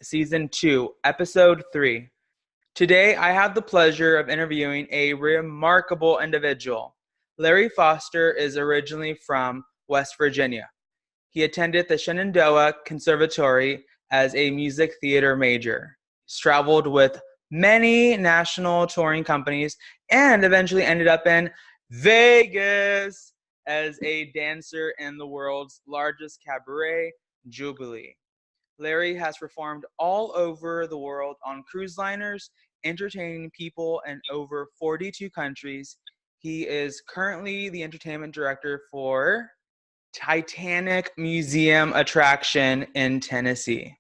Season 2, Episode 3. Today, I have the pleasure of interviewing a remarkable individual. Larry Foster is originally from West Virginia. He attended the Shenandoah Conservatory as a music theater major. He's traveled with many national touring companies and eventually ended up in Vegas as a dancer in the world's largest cabaret, Jubilee. Larry has performed all over the world on cruise liners, entertaining people in over 42 countries. He is currently the entertainment director for Titanic Museum Attraction in Tennessee.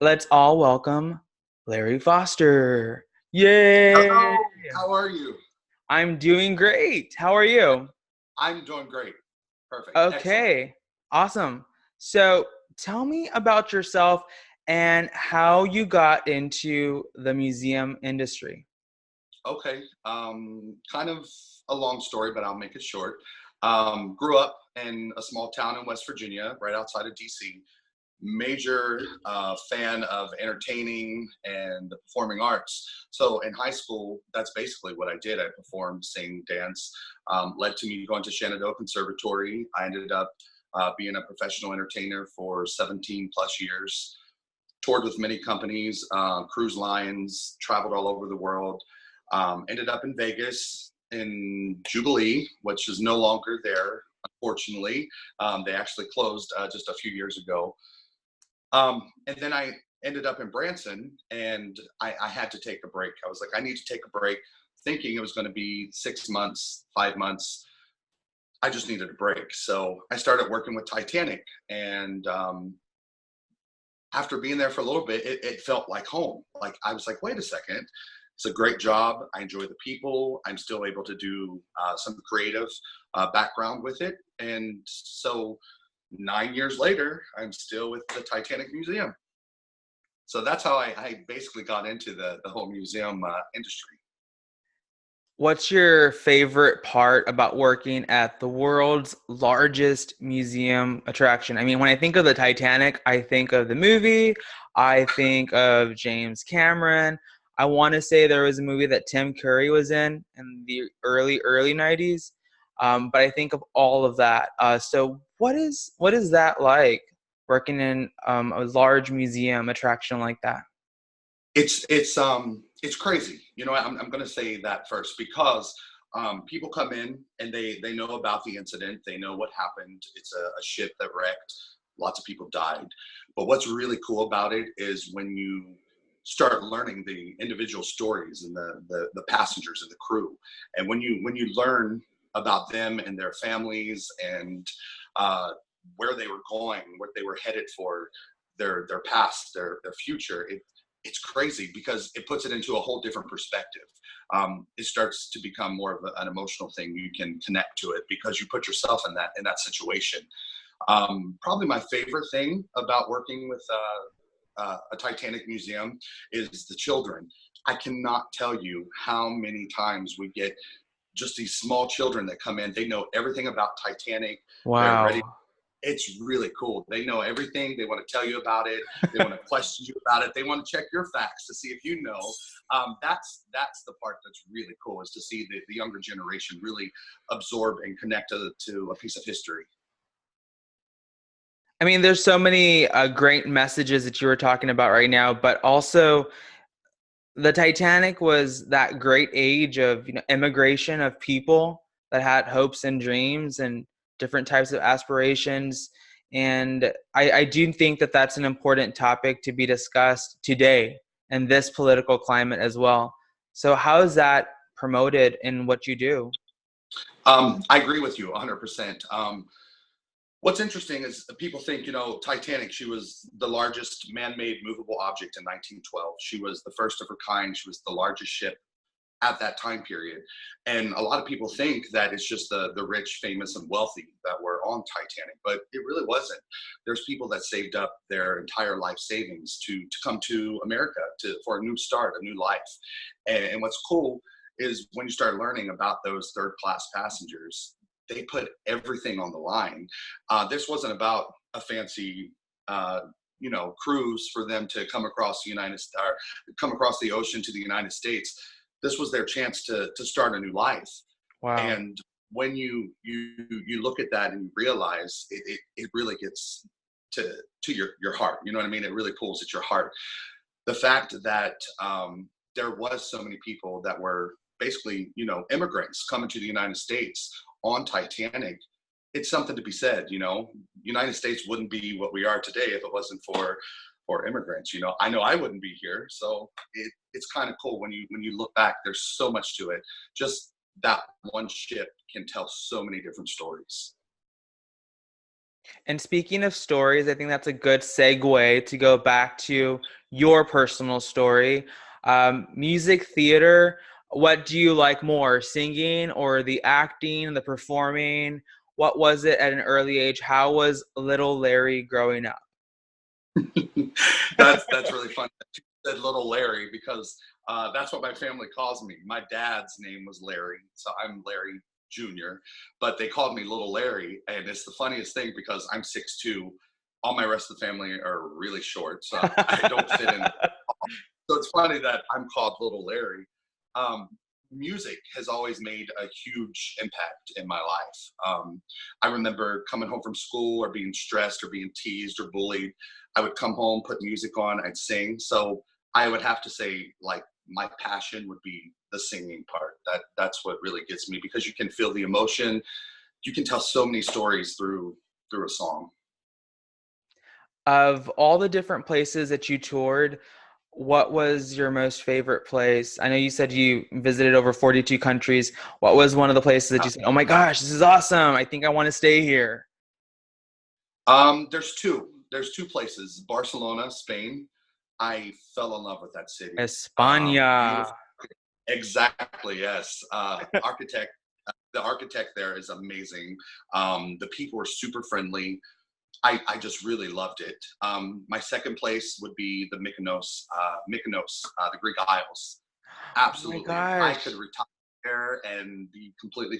Let's all welcome Larry Foster. Yay! Hello, how are you? I'm doing great. How are you? I'm doing great. Perfect. Excellent. Okay, awesome. So tell me about yourself and how you got into the museum industry. Okay. Kind of a long story, but I'll make it short. Grew up in a small town in West Virginia, right outside of DC. Major fan of entertaining and the performing arts. So in high school, that's basically what I did. I performed, sing, dance. Led to me going to Shenandoah Conservatory. I ended up being a professional entertainer for 17 plus years. Toured with many companies, cruise lines, traveled all over the world. Ended up in Vegas in Jubilee, which is no longer there, unfortunately. They actually closed just a few years ago. And then I ended up in Branson, and I had to take a break. I was like, I need to take a break, thinking it was going to be 6 months, 5 months. I just needed a break. So I started working with Titanic. And after being there for a little bit, it felt like home. Like I was like, wait a second. It's a great job. I enjoy the people. I'm still able to do some creative background with it. And so 9 years later, I'm still with the Titanic Museum. So that's how I basically got into the whole museum industry. What's your favorite part about working at the world's largest museum attraction? I mean, when I think of the Titanic, I think of the movie, I think of James Cameron. I want to say there was a movie that Tim Curry was in the early 90s. But I think of all of that. So what is that like working in a large museum attraction like that? It's crazy. I'm going to say that first because people come in and they know about the incident. They know what happened. It's a ship that wrecked. Lots of people died. But what's really cool about it is when you start learning the individual stories and the passengers and the crew, and when you learn about them and their families and where they were going, what they were headed for, their past, their future. It's crazy because it puts it into a whole different perspective. It starts to become more of an emotional thing. You can connect to it because you put yourself in that situation. Probably my favorite thing about working with a Titanic museum is the children. I cannot tell you how many times we get just these small children that come in. They know everything about Titanic. They're ready. Wow. It's really cool. They know everything. They want to tell you about it. They want to question you about it. They want to check your facts to see if you know. That's the part that's really cool, is to see the younger generation really absorb and connect to a piece of history. I mean, there's so many great messages that you were talking about right now, but also the Titanic was that great age of immigration of people that had hopes and dreams and different types of aspirations. And I do think that that's an important topic to be discussed today in this political climate as well. So how is that promoted in what you do? I agree with you 100%. What's interesting is people think, Titanic, she was the largest man-made movable object in 1912. She was the first of her kind. She was the largest ship at that time period. And a lot of people think that it's just the rich, famous, and wealthy that were on Titanic, but it really wasn't. There's people that saved up their entire life savings to come to America for a new start, a new life. And what's cool is when you start learning about those third class passengers, they put everything on the line. This wasn't about a fancy cruise for them to come across come across the ocean to the United States. This was their chance to start a new life. Wow. And when you look at that and you realize it really gets to your heart. You know what I mean? It really pulls at your heart. The fact that there was so many people that were basically, immigrants coming to the United States on Titanic, it's something to be said. United States wouldn't be what we are today if it wasn't for immigrants. I know I wouldn't be here. So it's kind of cool when you look back. There's so much to it. Just that one ship can tell so many different stories. And speaking of stories, I think that's a good segue to go back to your personal story. Music, theater, what do you like more, singing or the acting, the performing? What was it at an early age? How was little Larry growing up? That's really fun that you said little Larry, because that's what my family calls me. My dad's name was Larry, so I'm Larry Jr., but they called me Little Larry, and it's the funniest thing because I'm 6'2". All my rest of the family are really short, so I don't fit in. So it's funny that I'm called Little Larry. Um, Music has always made a huge impact in my life. I remember coming home from school or being stressed or being teased or bullied. I would come home, put music on, I'd sing. So I would have to say, like, my passion would be the singing part. That's what really gets me, because you can feel the emotion. You can tell so many stories through a song. Of all the different places that you toured, what was your most favorite place? I know you said you visited over 42 countries. What was one of the places that you said, oh my gosh, this is awesome, I think I want to stay here? There's two places. Barcelona, Spain. I fell in love with that city. España. Beautiful. Exactly. Yes. The architect there is amazing. The people are super friendly. I just really loved it. My second place would be the Mykonos, the Greek Isles. Oh my Absolutely. I gosh. could retire there and be completely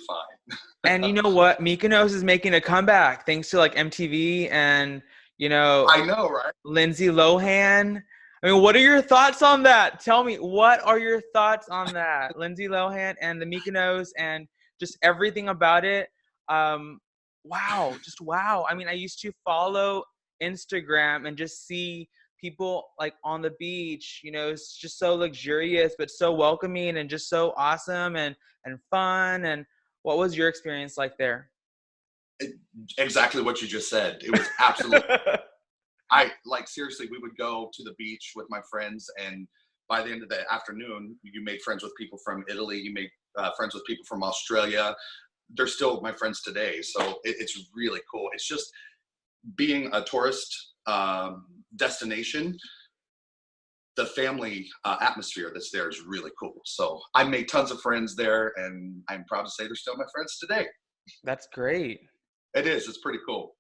And fine. you know what? Mykonos is making a comeback thanks to like MTV and, you know, I know, right? Lindsay Lohan. I mean, what are your thoughts on that? Tell me, what are your thoughts on that? Lindsay Lohan and the Mykonos and just everything about it. Um, wow, just wow. I mean, I used to follow Instagram and just see people like on the beach, it's just so luxurious, but so welcoming and just so awesome and fun. And what was your experience like there? Exactly what you just said. It was absolutely. Seriously, we would go to the beach with my friends, and by the end of the afternoon, you made friends with people from Italy. You made friends with people from Australia. They're still my friends today. So it's really cool. It's just being a tourist destination. The family atmosphere that's there is really cool. So I made tons of friends there, and I'm proud to say they're still my friends today. That's great. It is. It's pretty cool.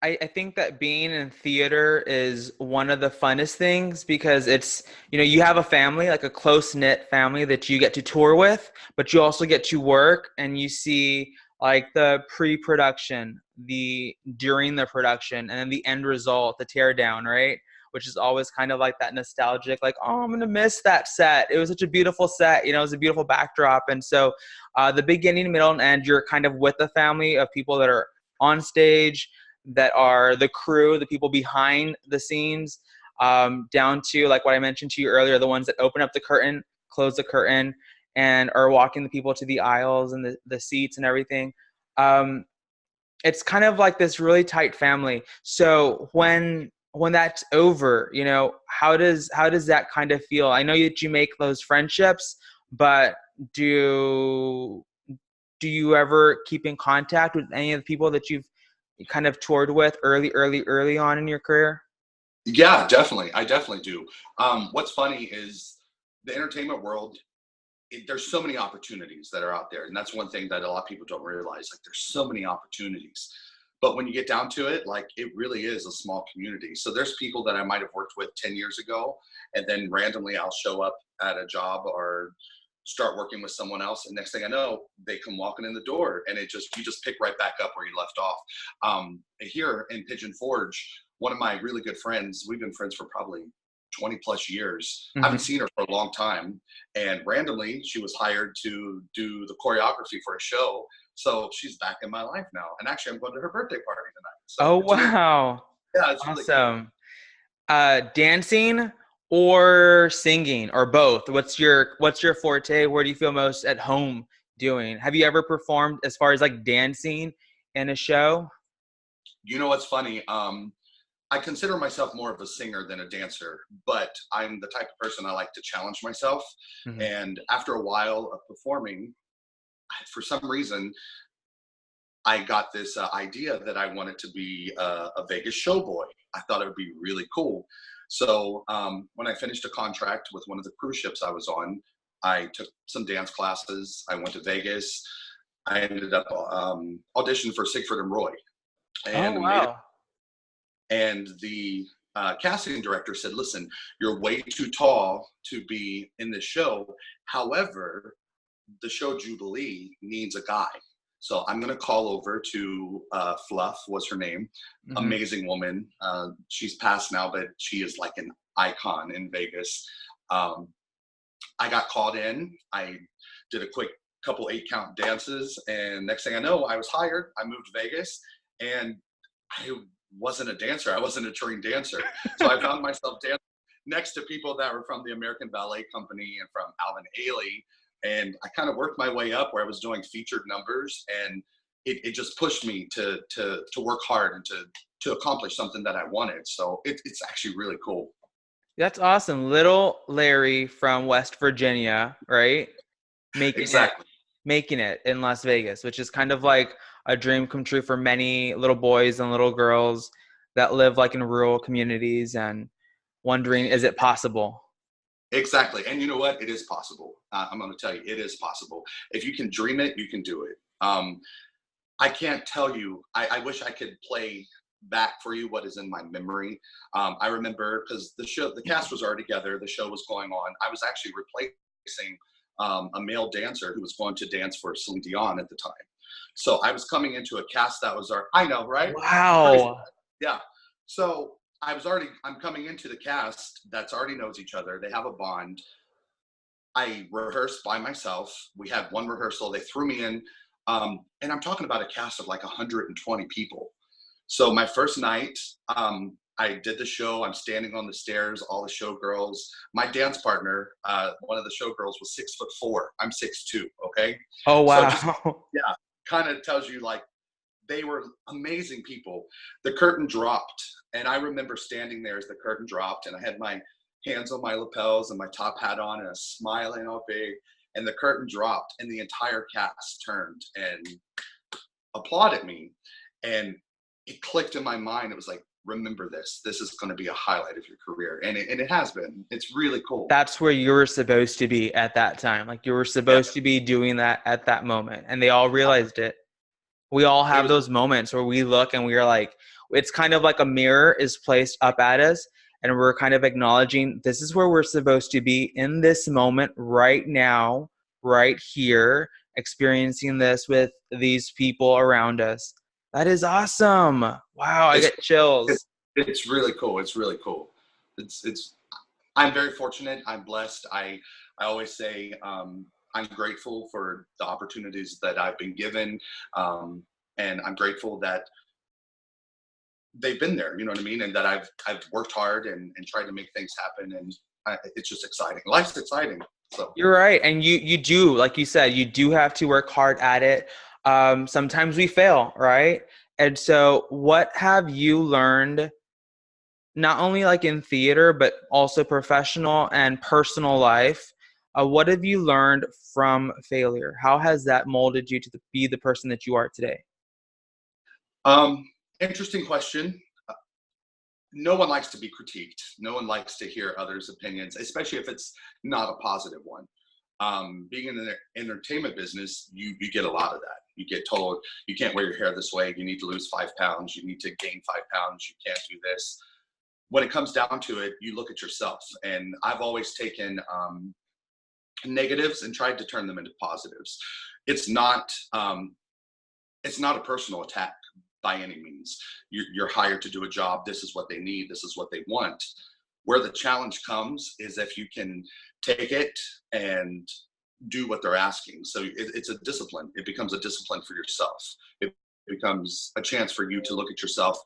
I think that being in theater is one of the funnest things because it's, you have a family, like a close knit family that you get to tour with, but you also get to work and you see like the pre-production, the during the production, and then the end result, the teardown, right? Which is always kind of like that nostalgic, like, oh, I'm going to miss that set. It was such a beautiful set, it was a beautiful backdrop. And so the beginning, middle, and end, you're kind of with a family of people that are on stage, that are the crew, the people behind the scenes, down to like what I mentioned to you earlier, the ones that open up the curtain, close the curtain, and are walking the people to the aisles and the seats and everything. It's kind of like this really tight family. So when that's over, how does that kind of feel? I know that you make those friendships, but do you ever keep in contact with any of the people that you've kind of toured with early on in your career? Yeah, definitely. I definitely do. What's funny is the entertainment world, there's so many opportunities that are out there. And that's one thing that a lot of people don't realize. Like, there's so many opportunities. But when you get down to it, like, it really is a small community. So there's people that I might have worked with 10 years ago, and then randomly I'll show up at a job or start working with someone else, and next thing I know, they come walking in the door, and you just pick right back up where you left off. Here in Pigeon Forge, one of my really good friends, we've been friends for probably 20 plus years. I Hmm. haven't seen her for a long time. And randomly, she was hired to do the choreography for a show. So she's back in my life now. And actually, I'm going to her birthday party tonight. So Oh, it's really, wow. yeah, it's really cool. Awesome. Dancing or singing or both? What's your forte? Where do you feel most at home doing? Have you ever performed as far as like dancing in a show? You know what's funny? I consider myself more of a singer than a dancer, but I'm the type of person I like to challenge myself. Hmm. And after a while of performing, for some reason, I got this idea that I wanted to be a Vegas showboy. I thought it would be really cool. So when I finished a contract with one of the cruise ships I was on, I took some dance classes. I went to Vegas. I ended up auditioning for Siegfried and Roy, Oh, and made it. wow. And the casting director said, "Listen, you're way too tall to be in this show. However, the show Jubilee needs a guy. So I'm going to call over to Fluff, was her name. Hmm. Amazing woman. She's passed now, but she is like an icon in Vegas. Um, I got called in. I did a quick couple 8 count dances. And next thing I know, I was hired. I moved to Vegas and I wasn't a dancer. I wasn't a trained dancer. So I found myself dancing next to people that were from the American Ballet Company and from Alvin Ailey. And I kind of worked my way up where I was doing featured numbers, and it just pushed me to work hard and to accomplish something that I wanted. So it's actually really cool. That's awesome. Little Larry from West Virginia, right? Making it Exactly. making it in Las Vegas, which is kind of like a dream come true for many little boys and little girls that live like in rural communities and wondering, is it possible? Exactly. And you know what? It is possible. I'm going to tell you, it is possible. If you can dream it, you can do it. I can't tell you. I wish I could play back for you what is in my memory. I remember because the cast was already together. The show was going on. I was actually replacing a male dancer who was going to dance for Celine Dion at the time. So I was coming into a cast that was I know, right? Crazy. Wow. Yeah. So I'm coming into the cast that's already knows each other. They have a bond. I rehearsed by myself. We had one rehearsal. They threw me in, and I'm talking about a cast of like 120 people. So my first night, I did the show. I'm standing on the stairs. All the showgirls. My dance partner, one of the showgirls, was 6'4". I'm 6'2". Okay, Oh, so just wow. yeah, kind of tells you like they were amazing people. The curtain dropped, and I remember standing there as the curtain dropped, and I had my hands on my lapels and my top hat on, and I was smiling all big. And the curtain dropped, and the entire cast turned and applauded me. And it clicked in my mind. It was like, remember this. This is going to be a highlight of your career, and it has been. It's really cool. That's where you were supposed to be at that time. Like you were Yeah, supposed to be doing that at that moment. And they all realized it. We all it have was. those moments where we look and we are like, it's kind of like a mirror is placed up at us and we're kind of acknowledging this is where we're supposed to be in this moment right now, right here, experiencing this with these people around us. That is awesome. Wow, I It's get chills. it's really cool. It's really cool. It's I'm very fortunate. I'm blessed. I always say I'm grateful for the opportunities that I've been given, and I'm grateful that they've been there. You know what I mean? And that I've worked hard and tried to make things happen. And it's just exciting. Life's exciting. So You're right. And you do, like you said, you do have to work hard at it. Sometimes we fail, right? And so what have you learned not only like in theater, but also professional and personal life? What have you learned from failure? How has that molded you to be the person that you are today? um, interesting question. No one likes to be critiqued. No one likes to hear others' opinions, especially if it's not a positive one. Being in the entertainment business, you get a lot of that. You get told you can't wear your hair this way. You need to lose 5 pounds. You need to gain 5 pounds. You can't do this. When it comes down to it, you look at yourself. And I've always taken negatives and tried to turn them into positives. It's not um, it's not a personal attack. by any means. You're hired to do a job. This is what they need. This is what they want. Where the challenge comes is if you can take it and do what they're asking. So it's a discipline. It becomes a discipline for yourself. It becomes a chance for you to look at yourself,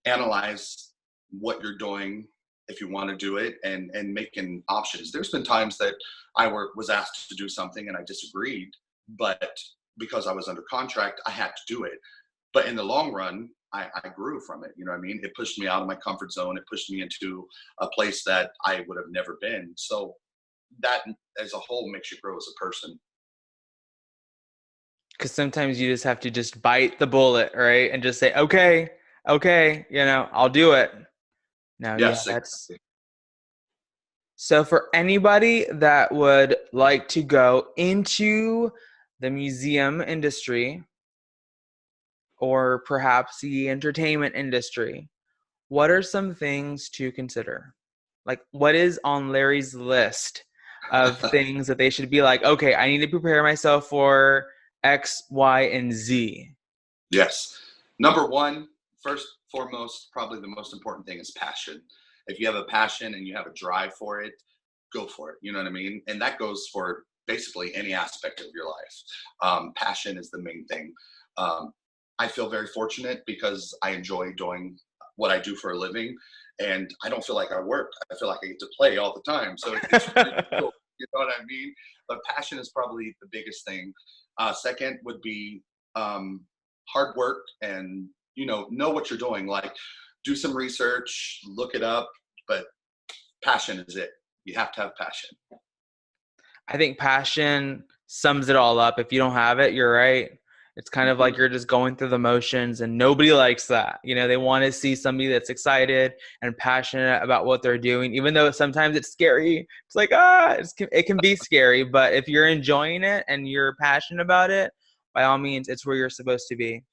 analyze what you're doing, if you want to do it, and making options. There's been times that I was asked to do something and I disagreed, but because I was under contract, I had to do it. But in the long run, I grew from it. You know what I mean? It pushed me out of my comfort zone. It pushed me into a place that I would have never been. So that as a whole makes you grow as a person. Because sometimes you just have to just bite the bullet, right? And just say, okay, I'll do it. No, yeah, Yes, that's... exactly. So for anybody that would like to go into the museum industry or perhaps the entertainment industry, what are some things to consider? Like, what is on Larry's list of things that they should be like, okay, I need to prepare myself for X, Y, and Z? Yes. Number one, first, foremost, probably the most important thing is passion. If you have a passion and you have a drive for it, go for it. You know what I mean? And that goes for basically any aspect of your life. Passion is the main thing. I feel very fortunate because I enjoy doing what I do for a living, and I don't feel like I work. I feel like I get to play all the time. So it's really cool. You know what I mean? But passion is probably the biggest thing. Second would be hard work, and know what you're doing. Like, do some research, look it up, but passion is it. You have to have passion. I think passion sums it all up. If you don't have it, you're right. It's kind of like you're just going through the motions, and nobody likes that. They want to see somebody that's excited and passionate about what they're doing, even though sometimes it's scary. It's like, it can be scary, but if you're enjoying it and you're passionate about it, by all means, it's where you're supposed to be.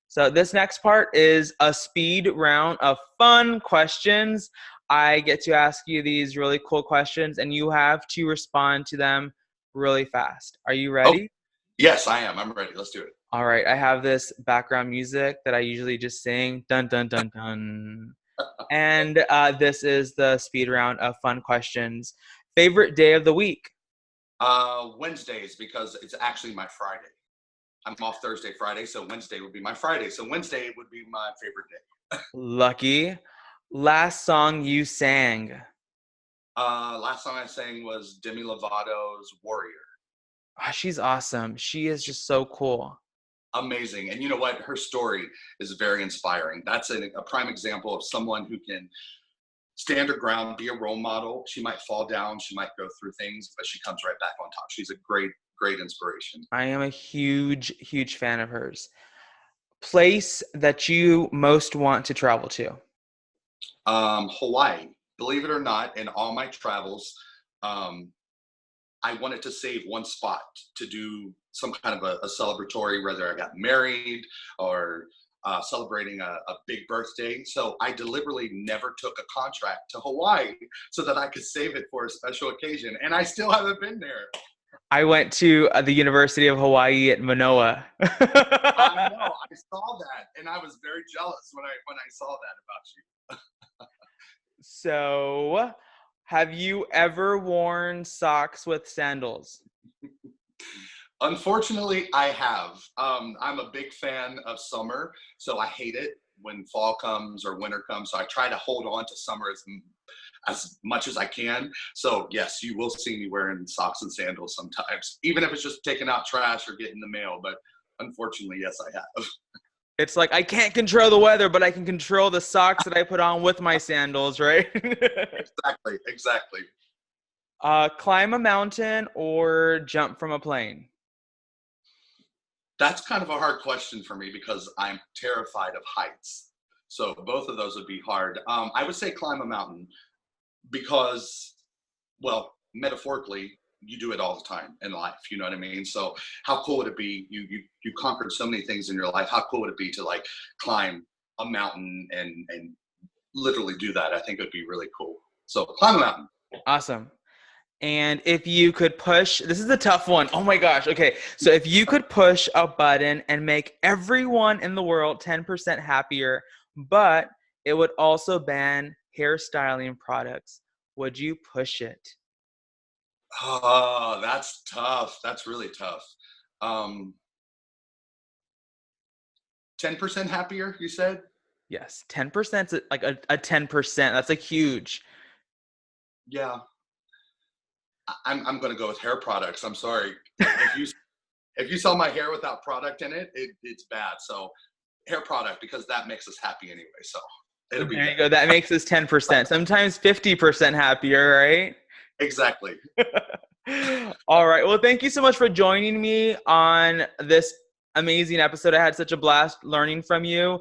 So this next part is a speed round of fun questions. I get to ask you these really cool questions, and you have to respond to them really fast. Are you ready? Oh, yes, I am. I'm ready. Let's do it. All right. I have this background music that I usually just sing. Dun, dun, dun, dun. And this is the speed round of fun questions. Favorite day of the week? Wednesdays, because it's actually my Friday. I'm off Thursday, Friday, so Wednesday would be my Friday. So Wednesday would be my favorite day. Lucky. Last song you sang? Last song I sang was Demi Lovato's Warrior. Oh, she's awesome. She is just so cool. Amazing. And you know what? Her story is very inspiring. That's a prime example of someone who can stand her ground, be a role model. She might fall down, she might go through things, but she comes right back on top. She's a great inspiration. I am a huge fan of hers. Place that you most want to travel to? Hawaii. Believe it or not, in all my travels, I wanted to save one spot to do some kind of a celebratory, whether I got married or celebrating a big birthday. So I deliberately never took a contract to Hawaii so that I could save it for a special occasion. And I still haven't been there. I went to the University of Hawaii at Manoa. I know. I saw that, and I was very jealous when I saw that about you. So, have you ever worn socks with sandals? Unfortunately, I have. I'm a big fan of summer, so I hate it when fall comes or winter comes. So I try to hold on to summer as much as I can. So yes, you will see me wearing socks and sandals sometimes, even if it's just taking out trash or getting the mail. But unfortunately, yes, I have. It's like, I can't control the weather, but I can control the socks that I put on with my sandals, right? Exactly. Climb a mountain or jump from a plane? That's kind of a hard question for me because I'm terrified of heights. So both of those would be hard. I would say climb a mountain because, well, metaphorically, you do it all the time in life. You know what I mean? So how cool would it be? You conquered so many things in your life. How cool would it be to like climb a mountain and literally do that? I think it would be really cool. So climb a mountain. Awesome. And if you could push, this is a tough one. Oh my gosh. Okay. So if you could push a button and make everyone in the world 10% happier, but it would also ban hairstyling products, would you push it? Oh, that's tough. That's really tough. Um, 10% happier, you said? Yes. 10% is like a 10%. That's like huge. Yeah. I'm gonna go with hair products. I'm sorry. If you sell my hair without product in it, it's bad. So hair product, because that makes us happy anyway. So it'll be There you that. go. That makes us 10%. Sometimes 50% happier, right? Exactly. All right. Well, thank you so much for joining me on this amazing episode. I had such a blast learning from you.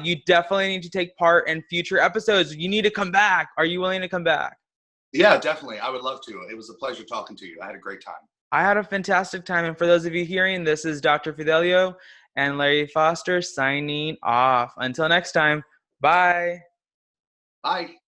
You definitely need to take part in future episodes. You need to come back. Are you willing to come back? Yeah, definitely. I would love to. It was a pleasure talking to you. I had a great time. I had a fantastic time. And for those of you hearing, this is Dr. Fidelio and Larry Foster signing off. Until next time, bye. Bye.